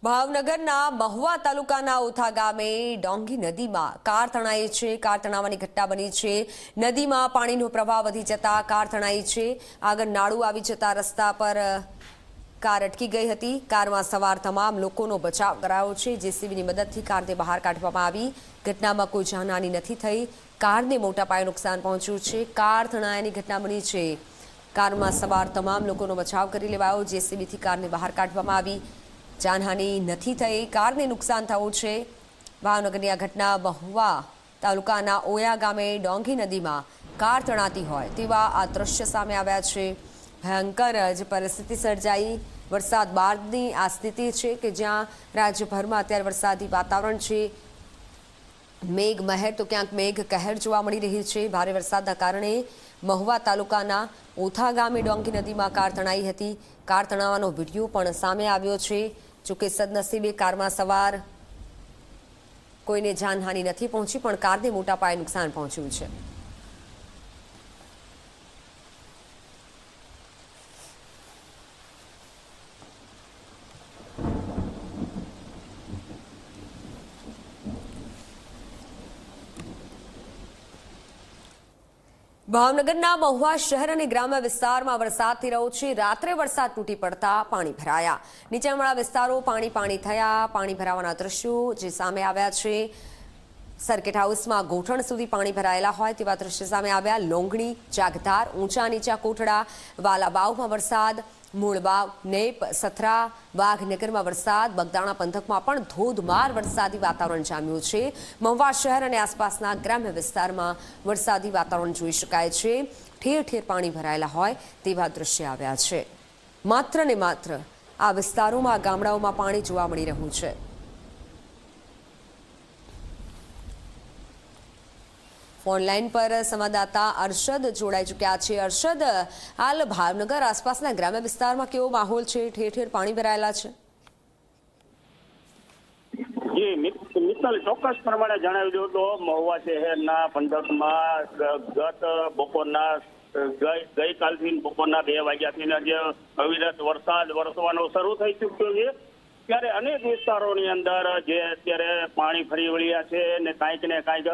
ભાવનગરના મહુવા તાલુકાના ઓથા ગામે ડોંગી નદીમાં કાર તણાઈ છે। કાર તણાવવાની ઘટના બની છે। નદીમાં પાણીનો પ્રવાહ વધી જતા કાર તણાઈ છે। આગળ નાળું આવી જતા રસ્તા પર કાર અટકી ગઈ હતી। કારમાં સવાર તમામ લોકોનો બચાવ કરાયો છે। જેસીબીની મદદથી કારને બહાર કાઢવામાં આવી। ઘટનામાં કોઈ જાનહાની નથી થઈ। કારને મોટા પાયે નુકસાન પહોંચ્યું છે। કાર તણાયાની ઘટના બની છે। કારમાં સવાર તમામ લોકોનો બચાવ કરી લેવાયો। જેસીબીથી કારને બહાર કાઢવામાં આવી। જાનહાની નથી થઈ। કારને નુકસાન થયું છે। ભાવનગરની આ ઘટના મહુવા તાલુકાના ઓયા ગામે ડોંગી નદીમાં કાર તણાતી હોય તેવા આ દ્રશ્ય સામે આવ્યા છે। ભયંકર જ પરિસ્થિતિ સર્જાઈ। વરસાદ બાદની આ સ્થિતિ છે કે જ્યાં રાજ્યભરમાં અત્યારે વરસાદી વાતાવરણ છે। મેઘ મહેર તો ક્યાંક મેઘ કહેર જોવા મળી રહી છે। ભારે વરસાદના કારણે મહુવા તાલુકાના ઓથા ગામે ડોંગી નદીમાં કાર તણાઈ હતી। કાર તણાવવાનો વિડીયો પણ સામે આવ્યો છે। જોકે સદનસીબે કારમાં સવાર કોઈને જાનહાની નથી પહોંચી, પણ કારને મોટા પાયે નુકસાન પહોંચ્યું છે। ભાવનગરના મહુવા શહેર અને ગ્રામ્ય વિસ્તારમાં વરસાદ થઈ રહ્યો છે। રાત્રે વરસાદ તૂટી પડતા પાણી ભરાયા। નીચાણવાળા વિસ્તારો પાણી થયા। પાણી ભરાવાના દ્રશ્યો જે સામે આવ્યા છે। સર્કિટ હાઉસમાં ગોઠણ સુધી પાણી ભરાયેલા હોય તેવા દ્રશ્ય સામે આવ્યા। લોંગણી, જાગધાર, ઊંચા નીચા કોટડા, વાલાબાવમાં વરસાદ, મૂળબાવ, નેપ, સથરા, વાઘનગરમાં વરસાદ, બગદાણા પંથકમાં પણ ધોધમાર વરસાદી વાતાવરણ જામ્યું છે। મહુવા શહેર અને આસપાસના ગ્રામ્ય વિસ્તારમાં વરસાદી વાતાવરણ જોઈ શકાય છે। ઠેર ઠેર પાણી ભરાયેલા હોય તેવા દ્રશ્ય આવ્યા છે। માત્ર ને માત્ર આ વિસ્તારોમાં, ગામડાઓમાં પાણી જોવા મળી રહ્યું છે। ફોનલાઈન પર સંવાદદાતા અરશદ જોડાઈ ચૂક્યા છે। અરશદ, હાલ ભાવનગર આસપાસના ગ્રામ્ય વિસ્તારમાં કેવો માહોલ છે? ઠેર ઠેર પાણી ભરાયેલા છે? જી મિત્તલ, ચોક્કસ પ્રમાણે જણાવી દઉં તો મહુવા શહેરના પંથકમાં ગત બપોરના ગઈકાલથી બપોરના 2 વાગ્યાથી જે અવિરત વરસાદ વરસવાનો શરૂ થઈ ચૂક્યો છે। ત્યારે અનેક વિસ્તારોની અંદર જે અત્યારે પાણી ફરી વળ્યા છે ને કાંઈક ને કાંઈક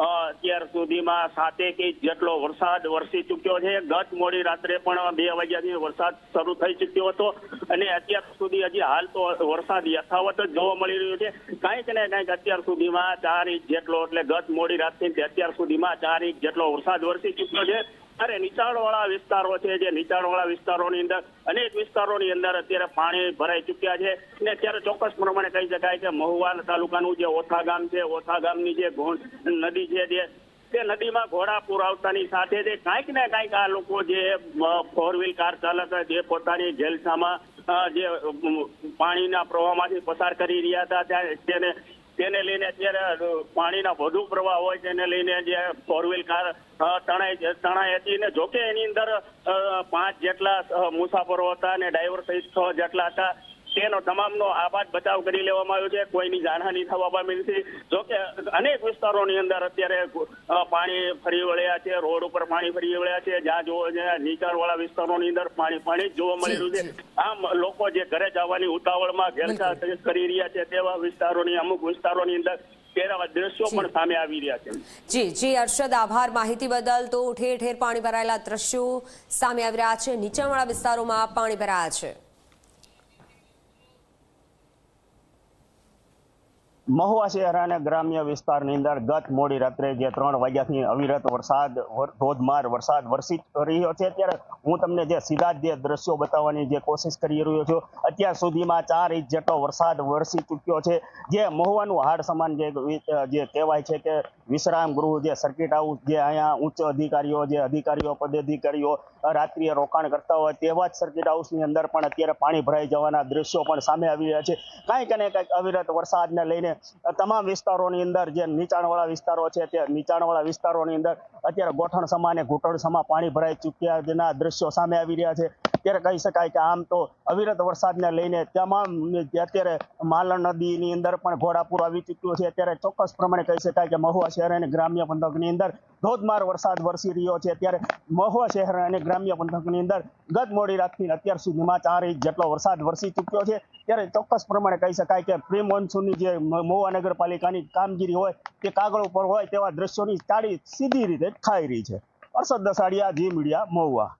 અત્યાર સુધીમાં 7 ઇંચ જેટલો વરસાદ વરસી ચૂક્યો છે। ગત મોડી રાત્રે પણ 2 વાગ્યાથી વરસાદ શરૂ થઈ ચૂક્યો હતો અને અત્યાર સુધી હજી હાલ તો વરસાદ યથાવત જ જોવા મળી રહ્યો છે। કાંઈક ને કાંઈક અત્યાર સુધીમાં 4 ઇંચ જેટલો, એટલે ગત મોડી રાતથી અત્યાર સુધીમાં 4 ઇંચ જેટલો વરસાદ વરસી ચૂક્યો છે। ત્યારે નીચાણવાળા વિસ્તારો છે, જે નીચાણવાળા વિસ્તારોની અંદર અનેક વિસ્તારોની અંદર અત્યારે પાણી ભરાઈ ચૂક્યા છે અને અત્યારે ચોક્કસ પ્રમાણે કહી શકાય કે મહુવા તાલુકાનું જે ઓથા ગામ છે, ઓથા ગામની જે નદી છે, તે નદીમાં ઘોડાપૂર આવતાની સાથે જે કાંઈક ને કાંઈક આ લોકો જે 4 વ્હીલ કાર ચાલક જે પોતાની જેલસામાં જે પાણીના પ્રવાહમાંથી પસાર કરી રહ્યા હતા તેને લઈને અત્યારે પાણીના વધુ પ્રવાહ હોય તેને લઈને જે 4 વ્હીલ કાર તણાઈ હતી ને જોકે એની અંદર 5 જેટલા મુસાફરો હતા અને ડ્રાઈવર સહિત 6 જેટલા હતા। તેનો તમામનો આબાદ બચાવ કરી લેવામાં આવ્યો છે। કોઈની જાનહાની થવા પામી નથી। જોકે અનેક વિસ્તારોની અંદર અત્યારે પાણી ફરી વળ્યા છે। રોડ ઉપર પાણી ફરી વળ્યા છે। જ્યાં જોવો નીચાણવાળા વિસ્તારોની અંદર પાણી જોવા મળી રહ્યું છે। આમ લોકો જે ઘરે જવાની ઉતાવળમાં ઘેરછા કરી રહ્યા છે તેવા વિસ્તારોની અમુક વિસ્તારોની અંદર તેવા દ્રશ્યો પણ સામે આવી રહ્યા છે। જી અરશદ, આભાર માહિતી બદલ। તો ઠેર ઠેર પાણી ભરાયેલા દ્રશ્યો સામે આવી રહ્યા છે। નીચાણવાળા વિસ્તારોમાં પાણી ભરાયા છે। મહુવા શહેર અને ગ્રામ્ય વિસ્તારની અંદર ગત મોડી રાત્રે જે 3 વાગ્યાથી અવિરત વરસાદ, ધોધમાર વરસાદ વરસી રહ્યો છે। ત્યારે હું તમને જે સીધા જ જે દ્રશ્યો બતાવવાની જે કોશિશ કરી રહ્યો છું। અત્યાર સુધીમાં 4 ઇંચ જેટલો વરસાદ વરસી ચૂક્યો છે। જે મહુવાનું હાડ સમાન જે કહેવાય છે કે વિશ્રામ ગૃહ, જે સર્કિટ હાઉસ, જે અહીંયા ઉચ્ચ અધિકારીઓ પદાધિકારીઓ રાત્રિએ રોકાણ કરતા હોય તેવા જ સર્કિટ હાઉસની અંદર પણ અત્યારે પાણી ભરાઈ જવાના દ્રશ્યો પણ સામે આવી રહ્યા છે। કાંઈક અને કાંઈક અવિરત વરસાદને લઈને તમામ વિસ્તારોની અંદર જે નીચાણવાળા વિસ્તારો છે તે નીચાણવાળા વિસ્તારોની અંદર અત્યારે ગોઠણ સમા અને ઘૂંટણ સમા પાણી ભરાઈ ચૂક્યા જેના દ્રશ્યો સામે આવી રહ્યા છે। ત્યારે કહી શકાય કે આમ તો અવિરત વરસાદને લઈને તમામ અત્યારે માલણ નદીની અંદર પણ ઘોડાપૂર આવી ચૂક્યું છે। ત્યારે ચોક્કસ પ્રમાણે કહી શકાય કે મહુવા શહેર અને ગ્રામ્ય પંથકની અંદર ધોધમાર વરસાદ વરસી રહ્યો છે। ત્યારે મહુવા શહેર અને ગ્રામ્ય પંથકની અંદર ગત મોડી રાતથી અત્યાર સુધીમાં 4 ઇંચ જેટલો વરસાદ વરસી ચૂક્યો છે। ત્યારે ચોક્કસ પ્રમાણે કહી શકાય કે પ્રી મોન્સૂનની જે મહુવા નગરપાલિકાની કામગીરી હોય તે કાગળ ઉપર હોય તેવા દ્રશ્યોની તાળી સીધી રીતે ખાઈ રહી છે। અરશદ દસાડિયા, જી મીડિયા, મહુવા।